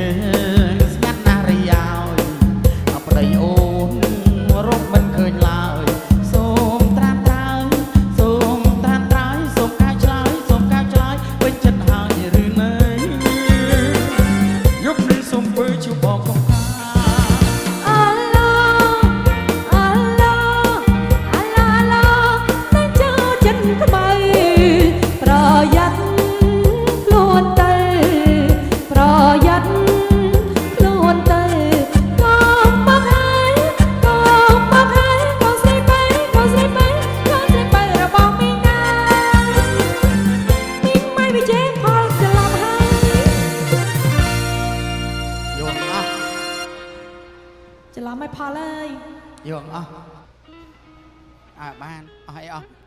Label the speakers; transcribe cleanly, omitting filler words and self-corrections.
Speaker 1: ងស្ងាត់ណាស់រយ៉ាយអប្តីអូនរកមិនឃើញឡើយសូមត្រាំត្រើយសូមត្រាំត្រើយសូមកៅឆ្លើយសូមកៅឆ្លើយពេញចិត្តហើយឬនៅយប់នេះសូមធ្វើជួបបងកំផាច្រឡំឲ្យផលអើយយកអស់បានអស់អីអស់